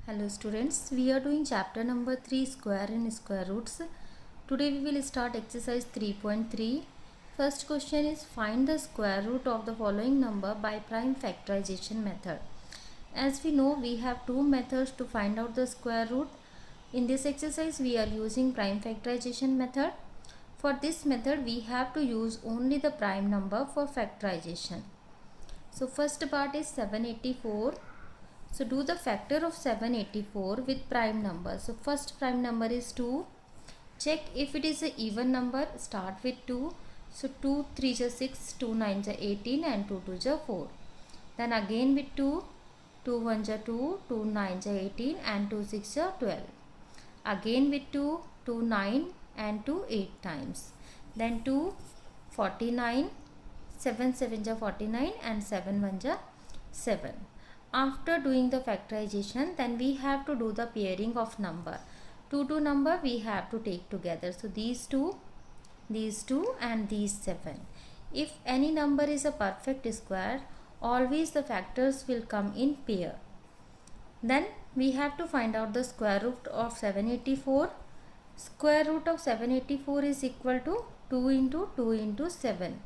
Hello students, we are doing chapter number 3 square and square roots. Today we will start exercise 3.3. First question is find the square root of the following number by prime factorization method. As we know, we have two methods to find out the square root. In this exercise we are using prime factorization method. For this method we have to use only the prime number for factorization. So first part is 784. So do the factor of 784 with prime number. So first prime number is 2. Check if it is an even number. Start with 2. So 2 3 is 6, 2 9 is 18 and 2 2 is 4. Then again with 2, 2 1 is 2, 2 9 is 18 and 2 6 is 12. Again with 2, 2 9 and 2 8 times. Then 2 49, 7 7 is 49 and 7 1 is 7. After doing the factorization, then we have to do the pairing of number. 2 number we have to take together. So these two and these 7. If any number is a perfect square, always the factors will come in pair. Then we have to find out the square root of 784. Square root of 784 is equal to 2 into 2 into 7.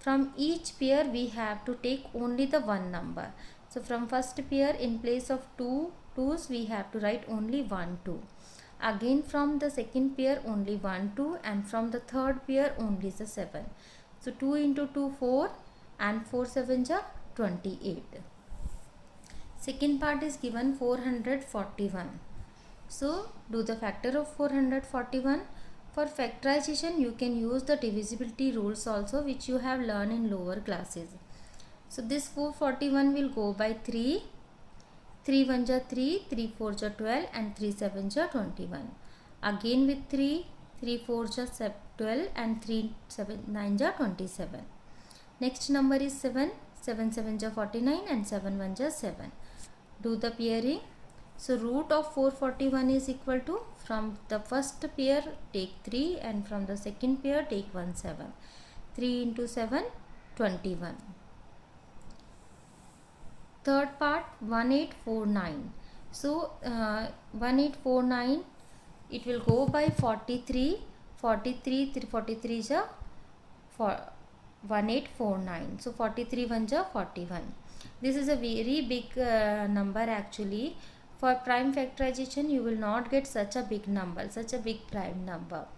From each pair we have to take only the one number. So from first pair, in place of 2 2's we have to write only 1 2. Again from the second pair only 1 2 and from the third pair only the 7. So 2 into 2 4 and 4 7 is 28. Second part is given 441. So do the factor of 441. For factorization you can use the divisibility rules also, which you have learned in lower classes. So this 441 will go by 3. 3 1 is 3, 3 4 is 12 and 3 7 is 21. Again with 3, 3 4 is 12 and 3 7 9 is 27. Next number is 7, 7 7 is 49 and 7 1 is 7. Do the pairing. So root of 441 is equal to, from the first pair take 3 and from the second pair take 1 7. 3 into 7 21. Third part 1849. So 1849 it will go by 43. 43 is a 1849. So 43 1 is 41. This is a very big number actually. For prime factorization you will not get such a big number, such a big prime number.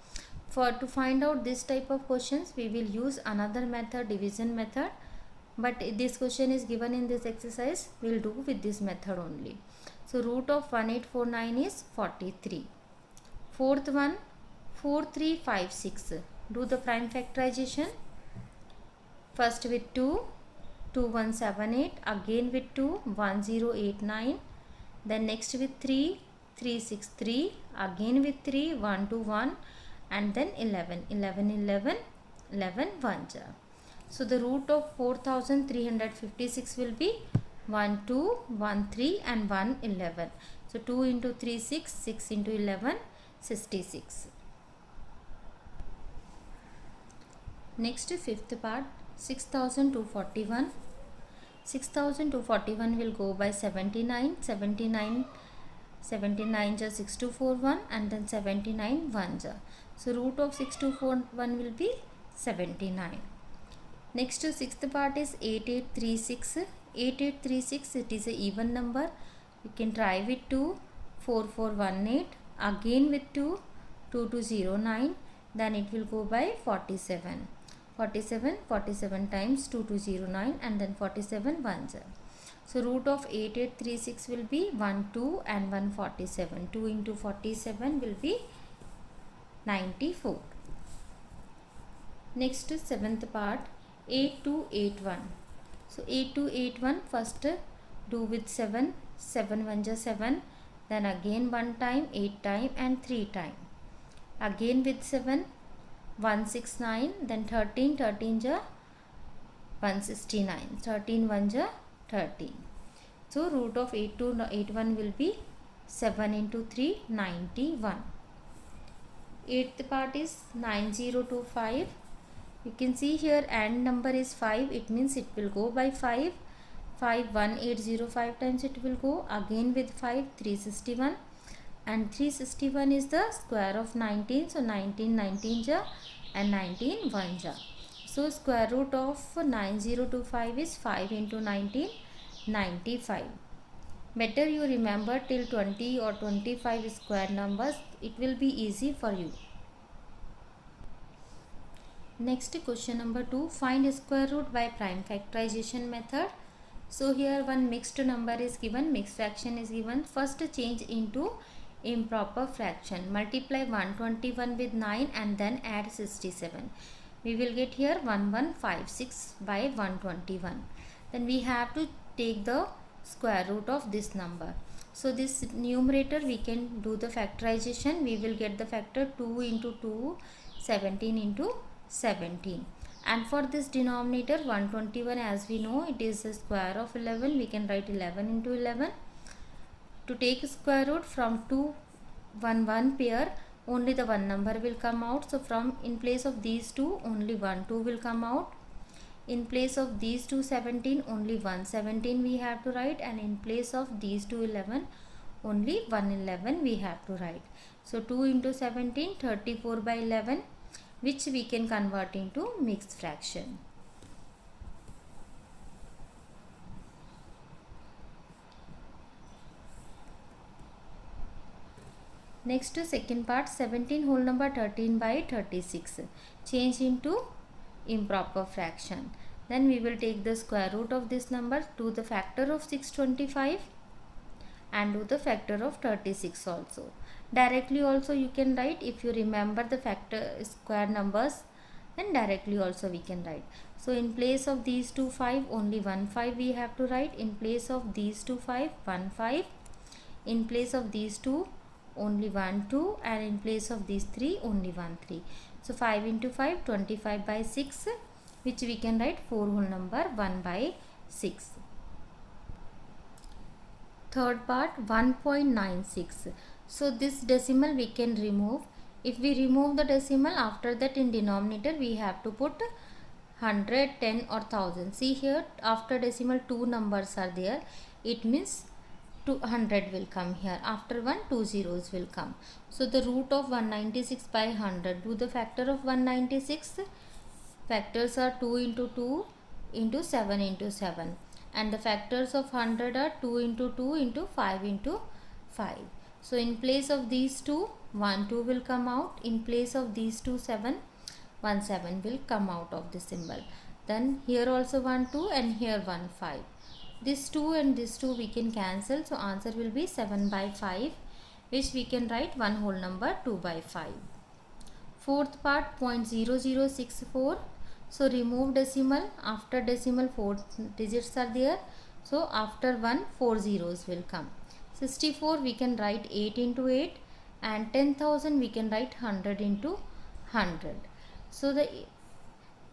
To find out this type of questions we will use another method, division method. But this question is given in this exercise, we will do with this method only. So root of 1849 is 43. Fourth one 4356. Do the prime factorization. First with 2, 2178. Again with 2, 1089. Then next with 3, 363. Again with 3, 121. And then 11, 11 1 jar. So the root of 4356 will be 1 2, 1 3 and 1 11. So 2 into 3 6, 6 into 11 66. Next fifth part 6241. 6241 will go by 79. 79 is 6241 and then 79 1 jar. So root of 6241 will be 79. Next sixth part is 8836. 8836 it is a even number. You can try with 2, 4418. Again with 2, 2209. Then it will go by 47. 47 times 2209 and then 47 1s. So root of 8836 will be 1 2 and 147. 2 into 47 will be 94. Next seventh part 8281. So 8281 first do with 7. 7 1 is 7. Then again 1 time, 8 time and 3 time. Again with 7. 169. Then 13 is 169. 13 1 is 13. So root of 8281 will be 7 into 3 91. Eighth part is 9025. You can see here AND number is 5. It means it will go by 5. 5 1805 times it will go. Again with 5 361, and 361 is the square of 19, so 19 19 ja and 19 1 ja. So square root of 9025 is 5 into 19 95. Better you remember till 20 or 25 square numbers, it will be easy for you. Next question number 2, find square root by prime factorization method. So here one mixed number is given, mixed fraction is given. First change into improper fraction. Multiply 121 with 9 and then add 67. We will get here 1156 by 121. Then we have to take the square root of this number. So this numerator we can do the factorization. We will get the factor 2 into 2, 17 into 17. And for this denominator 121, as we know it is the square of 11, we can write 11 into 11. To take square root from 2 1 pair, only the one number will come out. So from in place of these two, only 1 2 will come out. In place of these two 17, only 1 17 we have to write, and in place of these two 11, only 1 11 we have to write. So 2 into 17, 34 by 11, which we can convert into mixed fraction. Next second part, 17 whole number 13 by 36. Change into improper fraction. Then we will take the square root of this number, to the factor of 625 and do the factor of 36 also. Directly also you can write, if you remember the factor square numbers, then directly also we can write. So in place of these two 5, only 1 5 we have to write. In place of these two 5, 1 5. In place of these two, only 1 2, and in place of these 3, only 1 3. So 5 into 5, 25 by 6, which we can write 4 whole number 1 by 6. Third part, 1.96. So this decimal we can remove. If we remove the decimal, after that in denominator we have to put 100, 10 or 1000. See here, after decimal 2 numbers are there, it means 200 will come here. After 1, 2 zeros will come. So the root of 196 by 100. Do the factor of 196. Factors are 2 into 2 into 7 into 7. And the factors of 100 are 2 into 2 into 5 into 5. So in place of these two, 1 2 will come out. In place of these two 7, 1 7 will come out of the symbol. Then here also 1 2 and here 1 5. This 2 and this 2 we can cancel. So answer will be 7 by 5, which we can write 1 whole number 2 by 5. Fourth part, 0.0064. So remove decimal. After decimal 4 digits are there. So after 1, 4 zeros will come. 64 we can write 8 into 8, and 10,000 we can write 100 into 100. So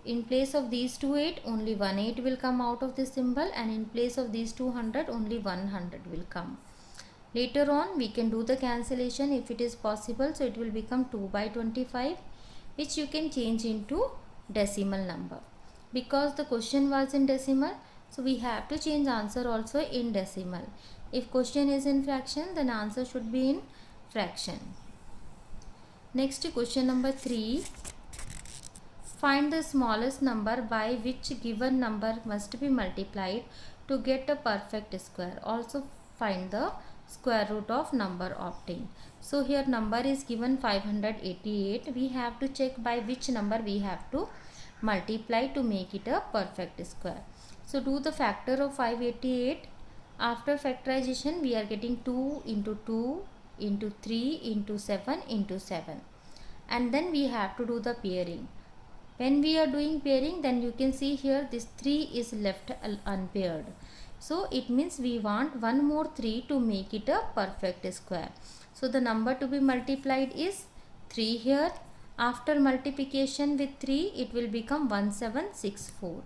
in place of these two 8, only 1 8 will come out of this symbol, and in place of these 200, only 100 will come. Later on we can do the cancellation if it is possible. So it will become 2 by 25, which you can change into decimal number. Because the question was in decimal, so we have to change answer also in decimal. If question is in fraction, then answer should be in fraction. Next, question number 3. Find the smallest number by which given number must be multiplied to get a perfect square. Also find the square root of number obtained. So here number is given 588. We have to check by which number we have to multiply to make it a perfect square. So do the factor of 588. After factorization we are getting 2 into 2 into 3 into 7 into 7. And then we have to do the pairing. When we are doing pairing, then you can see here this 3 is left unpaired. So it means we want one more 3 to make it a perfect square. So the number to be multiplied is 3 here. After multiplication with 3, it will become 1764.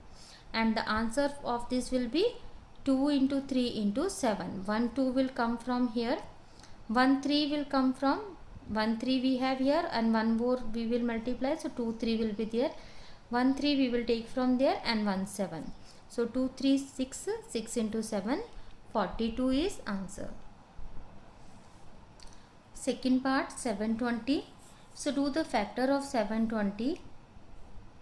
And the answer of this will be 2 into 3 into 7. 1 2 will come from here. 1 3 will come from 1 3 we have here, and 1 more we will multiply. So 2 3 will be there. 1 3 we will take from there, and 1 7. So 2 3 6, 6 into 7, 42 is answer. Second part, 720. So do the factor of 720.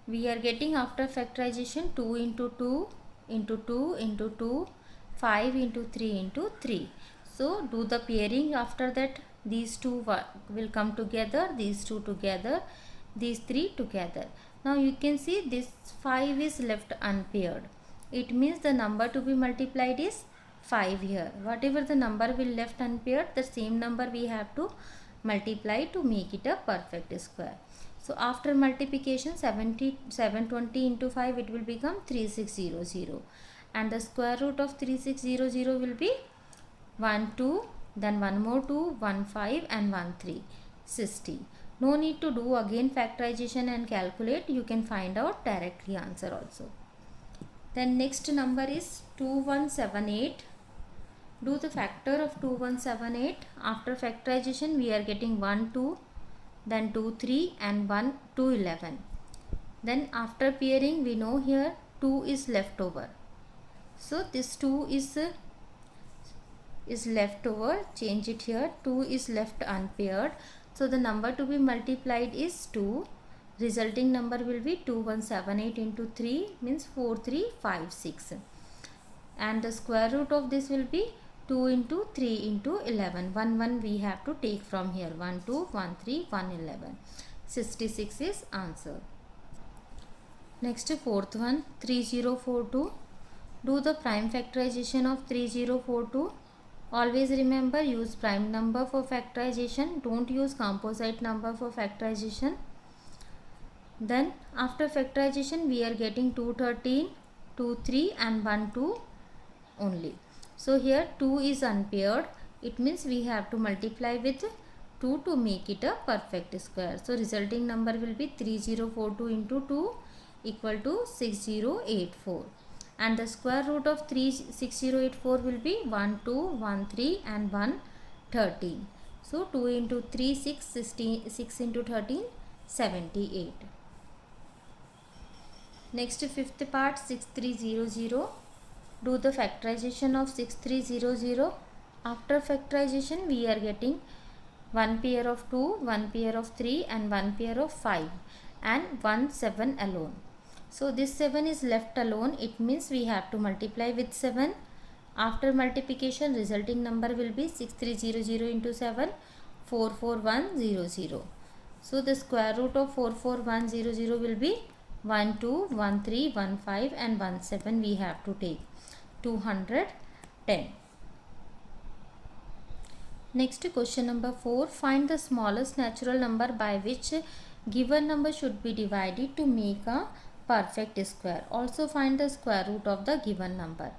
We are getting after factorization 2 into 2 into 2 into 2, 5 into 3 into 3. So do the pairing. After that these two will come together, these two together, these three together. Now you can see this 5 is left unpaired. It means the number to be multiplied is 5 here. Whatever the number will left unpaired, the same number we have to multiply to make it a perfect square. So after multiplication 720 into 5, it will become 3600, and the square root of 3600 will be 1 2, then one more 2, 1 5 and 1 3, 60. No need to do again factorization and calculate, you can find out directly answer also. Then next number is 2178. Do the factor of 2178. After factorization we are getting 1 2, then 2 3 and 1 2 11. Then after pairing we know here 2 is left over. So this 2 is left over. Change it here. 2 is left unpaired. So the number to be multiplied is 2. Resulting number will be 2178 into 3 means 4356. And the square root of this will be 2 into 3 into 11. 1 we have to take from here. 1 2, 1 3, 1 11. 66 is answer. Next fourth one, 3042. Do the prime factorization of 3042. Always remember, use prime number for factorization. Don't use composite number for factorization. Then after factorization we are getting 213, 2 3 and 1 2 only. So here 2 is unpaired. It means we have to multiply with 2 to make it a perfect square. So resulting number will be 3042 into 2 equal to 6084. And the square root of 6084 will be 1 2, 1 3 and 1 13. So 2 into 3 6, 16, 6 into 13 78. Next fifth part, 6300. Do the factorization of 6300. After factorization we are getting one pair of 2, one pair of 3 and one pair of 5 and 1 7 alone. So this 7 is left alone. It means we have to multiply with 7. After multiplication resulting number will be 6300 into 7, 44100. So the square root of 44100 will be 1 2, 1 3, 1 5 and 1 7 we have to take. 210. Next question number 4. Find the smallest natural number by which given number should be divided to make a perfect square. Also find the square root of the given number.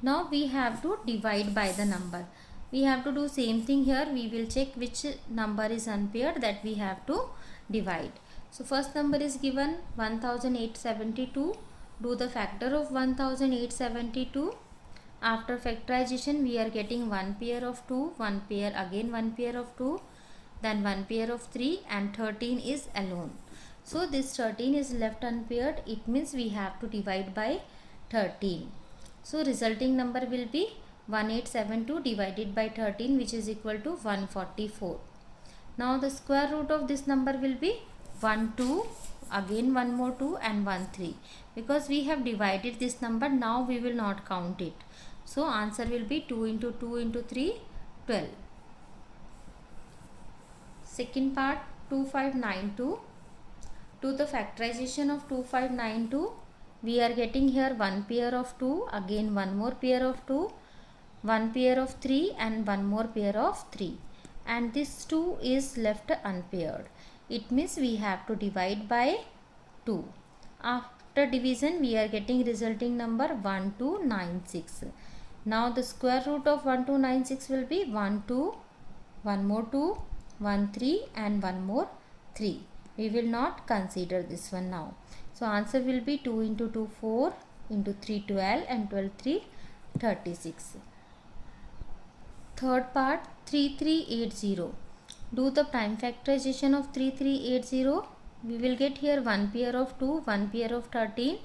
Now we have to divide by the number. We have to do same thing here. We will check which number is unpaired, that we have to divide. So first number is given 1872. Do the factor of 1872. After factorization we are getting one pair of 2, one pair again one pair of 2, then one pair of 3 and 13 is alone. So this 13 is left unpaired. It means we have to divide by 13. So resulting number will be 1872 divided by 13, which is equal to 144. Now the square root of this number will be 1 2, again one more 2 and 1 3. Because we have divided this number, now we will not count it. So answer will be 2 into 2 into 3, 12. Second part, 2592. To the factorization of 2592, we are getting here one pair of 2, again one more pair of 2, one pair of 3 and one more pair of 3. And this 2 is left unpaired. It means we have to divide by 2. After division we are getting resulting number 1296. Now the square root of 1296 will be 1 2, one more 2, 1 3 and one more 3. We will not consider this one now. So answer will be 2 into 2 4, into 3 12 and 12 3 36. Third part, 3380. Do the prime factorization of 3380. We will get here one pair of 2, one pair of 13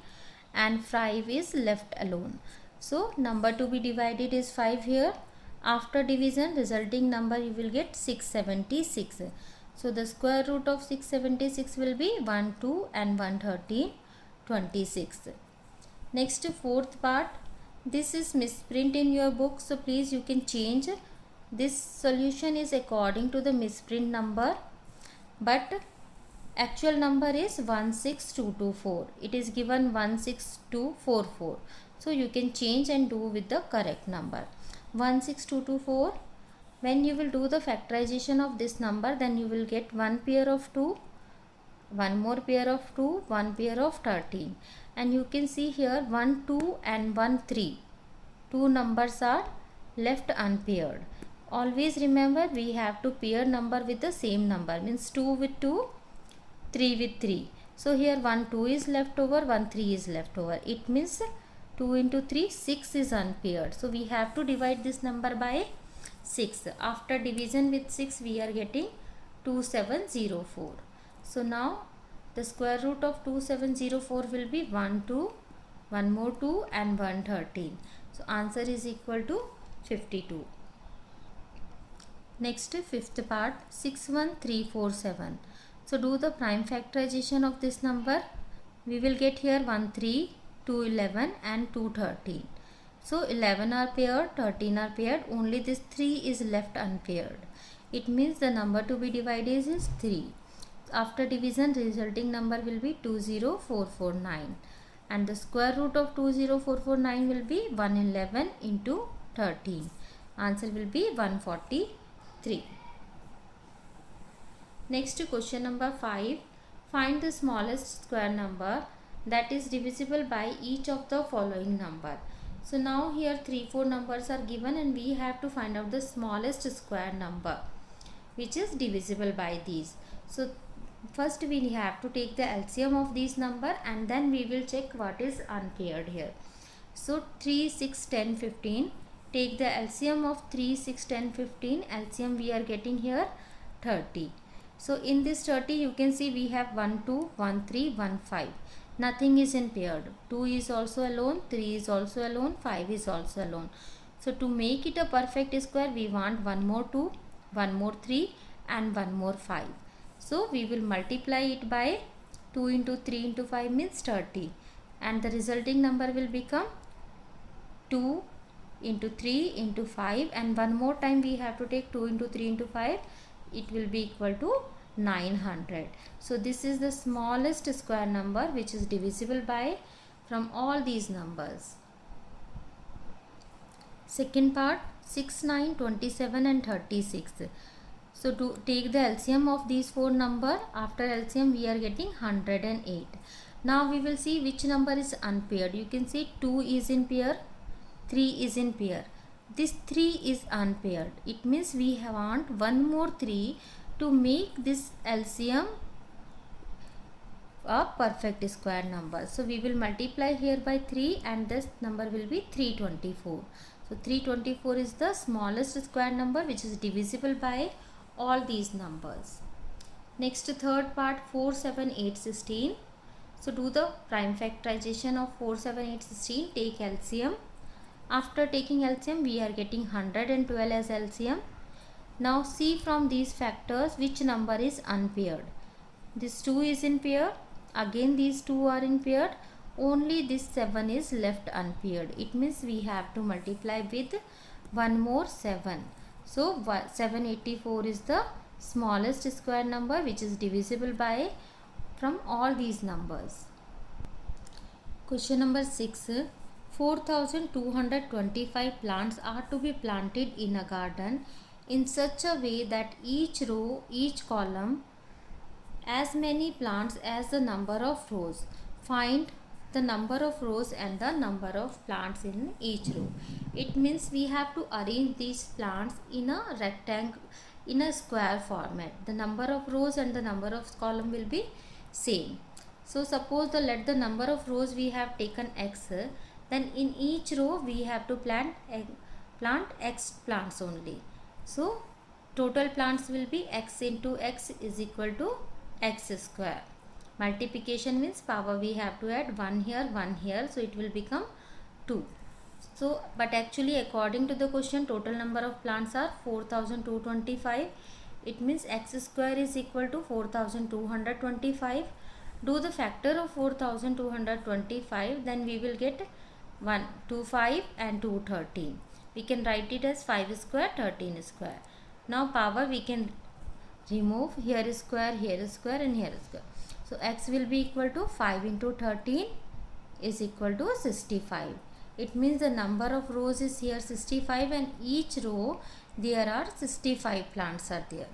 and 5 is left alone. So number to be divided is 5 here. After division, resulting number you will get 676. So the square root of 676 will be 1, 2 and 113, 26. Next, fourth part. This is misprint in your book, so please you can change. This solution is according to the misprint number, but actual number is 16224. It is given 16244. So you can change and do with the correct number. 16224. When you will do the factorization of this number, then you will get one pair of 2, one more pair of 2, one pair of 13. And you can see here 1, 2 and 1, 3. Two numbers are left unpaired. Always remember, we have to pair number with the same number, means 2 with 2, 3 with 3. So here 1, 2 is left over, 1, 3 is left over. It means 2 into 3, 6 is unpaired. So we have to divide this number by 6. After division with 6, we are getting 2704. So now the square root of 2704 will be 1, 2, 1 more 2 and 113. So answer is equal to 52. Next, fifth part, 61347. So do the prime factorization of this number. We will get here 1, 3, 2, 11 and 2, 13. So 11 are paired, 13 are paired, only this 3 is left unpaired. It means the number to be divided is 3. After division, resulting number will be 20449. And the square root of 20449 will be 111 into 13. Answer will be 143. Next, question number 5. Find the smallest square number that is divisible by each of the following number. So now here 3, 4 numbers are given and we have to find out the smallest square number which is divisible by these. So first we have to take the LCM of these number and then we will check what is unpaired here. So 3, 6, 10, 15. Take the LCM of 3, 6, 10, 15. LCM we are getting here 30. So in this 30 you can see we have 1, 2, 1, 3, 1, 5. Nothing is in paired. 2 is also alone, 3 is also alone, 5 is also alone. So to make it a perfect square, we want one more 2, one more 3 and one more 5. So we will multiply it by 2 into 3 into 5 means 30. And the resulting number will become 2 into 3 into 5, and one more time we have to take 2 into 3 into 5. It will be equal to 900. So this is the smallest square number which is divisible by from all these numbers. Second part, 6, 9, 27 and 36. So to take the LCM of these four number, after LCM we are getting 108. Now we will see which number is unpaired. You can see 2 is in pair, 3 is in pair. This 3 is unpaired. It means we want one more 3 to make this LCM a perfect square number. So we will multiply here by 3 and this number will be 324. So 324 is the smallest square number which is divisible by all these numbers. Next, third part, 4, 7, 8, 16. So do the prime factorization of 4, 7, 8, 16. Take LCM. After taking LCM, we are getting 112 as LCM. Now see from these factors which number is unpaired. This 2 is in pair. Again these 2 are in pair. Only this 7 is left unpaired. It means we have to multiply with one more 7. So 784 is the smallest square number which is divisible by from all these numbers. Question number 6. 4225 plants are to be planted in a garden in such a way that each row, each column, as many plants as the number of rows. Find the number of rows and the number of plants in each row. It means we have to arrange these plants in a rectangle, in a square format. The number of rows and the number of column will be same. So suppose let the number of rows we have taken x, then in each row we have to plant x plants only. So total plants will be x into x is equal to x square. Multiplication means power we have to add 1 here, so it will become 2. So, but actually according to the question, total number of plants are 4225. It means x square is equal to 4225. Do the factor of 4225, then we will get 125 and 213. We can write it as 5 square 13 square. Now power we can remove, here is square, here is square, and here is square. So x will be equal to 5 into 13 is equal to 65. It means the number of rows is here 65, and each row there are 65 plants are there.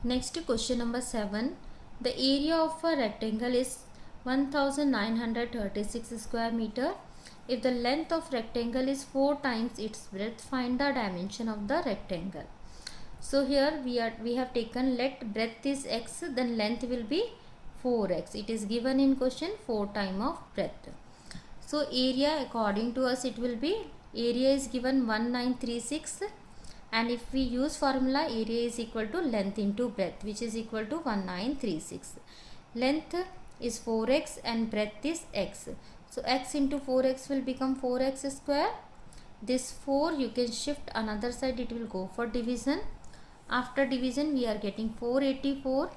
Next, question number 7. The area of a rectangle is 1936 square meter. If the length of rectangle is 4 times its breadth, find the dimension of the rectangle. So here we have taken, let breadth is x, then length will be 4x. It is given in question 4 times of breadth. So area, according to us, it will be, area is given 1936, and if we use formula, area is equal to length into breadth, which is equal to 1936. Length is 4x and breadth is x. So x into 4x will become 4x square. This 4 you can shift another side, it will go for division. After division we are getting 484.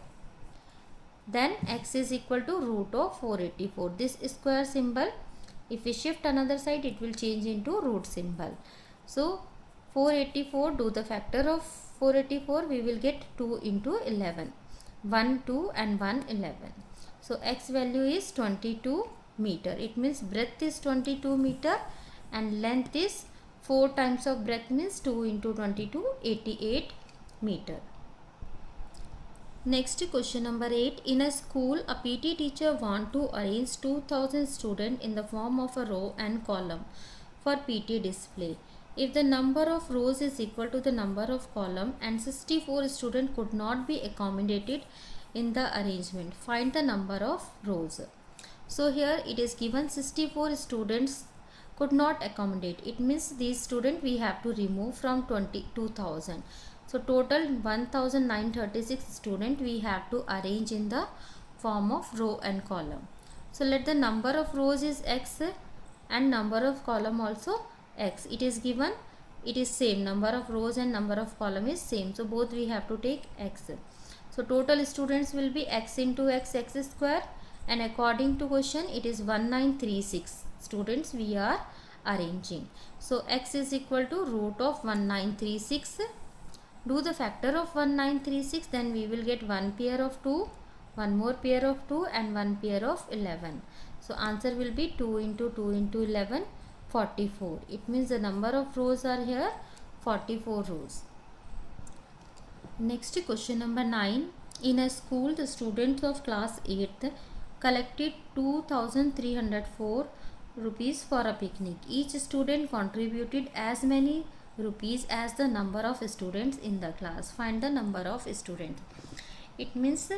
Then x is equal to root of 484. This square symbol, if we shift another side, it will change into root symbol. So 484, do the factor of 484, we will get 2 into 11. 1, 2 and 1, 11. So x value is 22 meter. It means breadth is 22 meter and length is 4 times of breadth, means 2 into 22, 88 meter. Next, question number 8. In a school, a PT teacher want to arrange 2000 students in the form of a row and column for PT display. If the number of rows is equal to the number of column and 64 students could not be accommodated in the arrangement, find the number of rows. So here it is given 64 students could not accommodate. It means these students we have to remove from 2000. So total 1936 students we have to arrange in the form of row and column. So let the number of rows is x and number of column also x. It is given, it is same, number of rows and number of column is same. So both we have to take x. So total students will be x into x, x square, and according to question it is 1936 students we are arranging. So x is equal to root of 1936. Do the factor of 1936, then we will get 1 pair of 2, 1 more pair of 2 and 1 pair of 11. So answer will be 2 into 2 into 11, 44. It means the number of rows are here 44 rows. Next, question number 9. In a school, the students of class 8th collected 2304 rupees for a picnic. Each student contributed as many rupees as the number of students in the class. Find the number of students. It means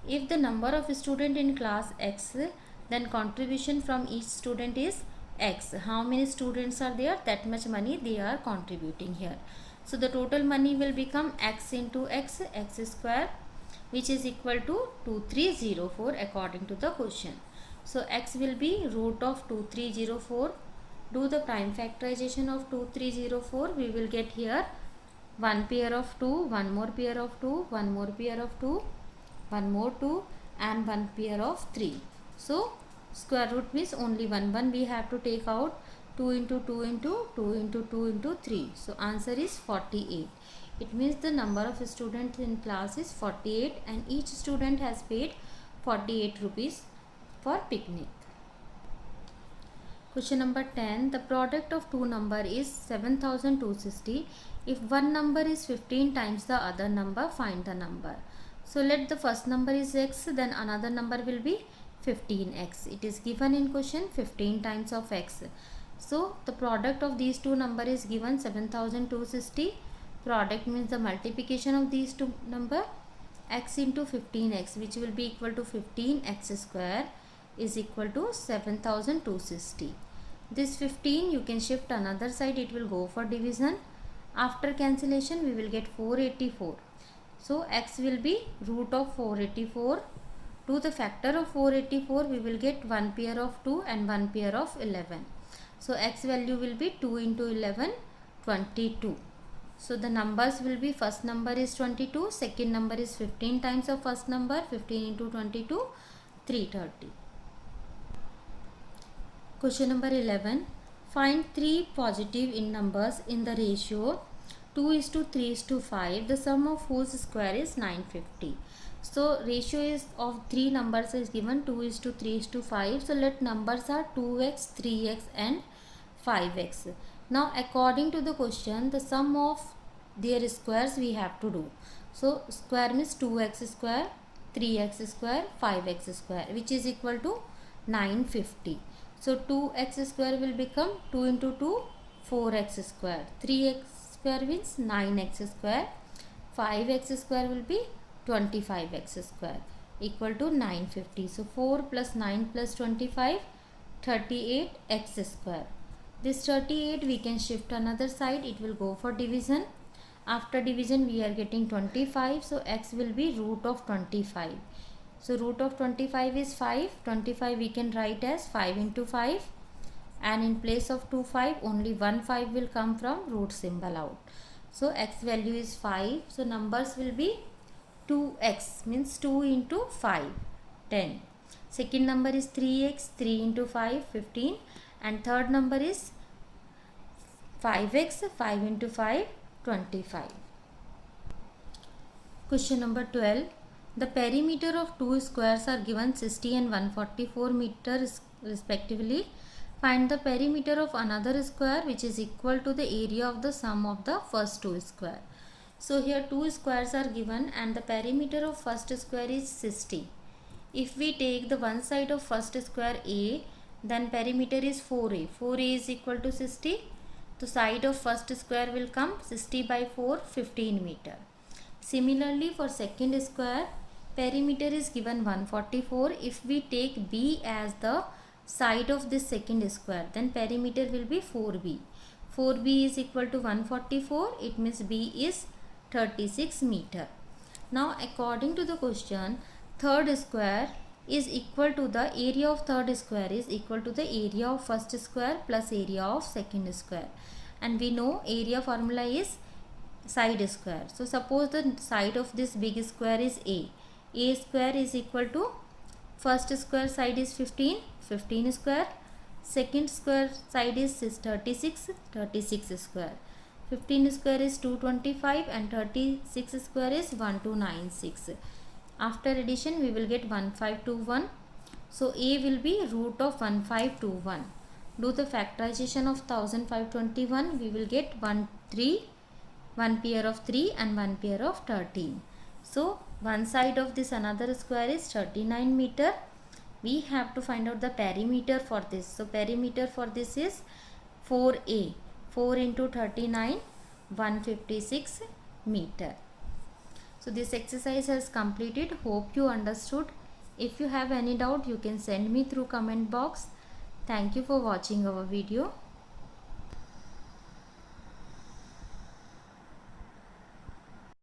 if the number of students in class x, then contribution from each student is x. How many students are there, that much money they are contributing here. So the total money will become x into x, x square, which is equal to 2304 according to the question. So x will be root of 2304. Do the prime factorization of 2304. We will get here 1 pair of 2, 1 more pair of 2, 1 more pair of 2, 1 more 2 and 1 pair of 3. So square root means only 1 we have to take out. 2 into 2 into 2 into 2 into 3. So answer is 48. It means the number of students in class is 48 and each student has paid 48 rupees for picnic. Question number 10. The product of two number is 7260. If one number is 15 times the other number, find the number. So let the first number is x, then another number will be 15x. It is given in question 15 times of x. So the product of these two number is given 7260. Product means the multiplication of these two number, x into 15x, which will be equal to 15x square, is equal to 7260. This 15 you can shift another side, it will go for division. After cancellation we will get 484. So x will be root of 484. To the factor of 484 we will get one pair of 2 and one pair of 11. So x value will be 2 into 11, 22. So the numbers will be, first number is 22, second number is 15 times of first number, 15 into 22, 330. Question number 11. Find three positive in numbers in the ratio 2:3:5, the sum of whose square is 950. So ratio is of three numbers is given 2:3:5. So let numbers are 2x, 3x and 5x. Now according to the question, the sum of their squares we have to do. So square means 2x square, 3x square, 5x square, which is equal to 950. So 2x square will become 2 into 2, 4x square. 3x square means 9x square. 5x square will be 25x square, equal to 950. So 4 plus 9 plus 25, 38x square. This 38 we can shift another side, it will go for division. After division we are getting 25, so x will be root of 25. So root of 25 is 5. 25 we can write as 5 into 5, and in place of 2 5 only 1 5 will come from root symbol out. So x value is 5. So numbers will be 2x means 2 into 5, 10. Second number is 3x, 3 into 5, 15. And third number is 5x, 5 into 5, 25. Question number 12. The perimeter of two squares are given 60 and 144 meters respectively. Find the perimeter of another square which is equal to the area of the sum of the first two square. So here two squares are given and the perimeter of first square is 60. If we take the one side of first square A, then perimeter is 4A. 4A is equal to 60. The side of first square will come 60 by 4, 15 meter. Similarly for second square, perimeter is given 144. If we take B as the side of this second square, then perimeter will be 4B. 4B is equal to 144. It means B is 36 meter. Now according to the question, third square is equal to the area of third square is equal to the area of first square plus area of second square. And we know area formula is side square. So suppose the side of this big square is A. A square is equal to first square side is 15, 15 square. Second square side is 36, 36 square. 15 square is 225 and 36 square is 1296. After addition we will get 1521. So A will be root of 1521. Do the factorization of 1521. We will get 1 pair of 3 and 1 pair of 13. So one side of this another square is 39 meter. We have to find out the perimeter for this. So perimeter for this is 4A. 4 into 39, 156 meter. So this exercise has completed. Hope you understood. If you have any doubt, you can send me through comment box. Thank you for watching our video.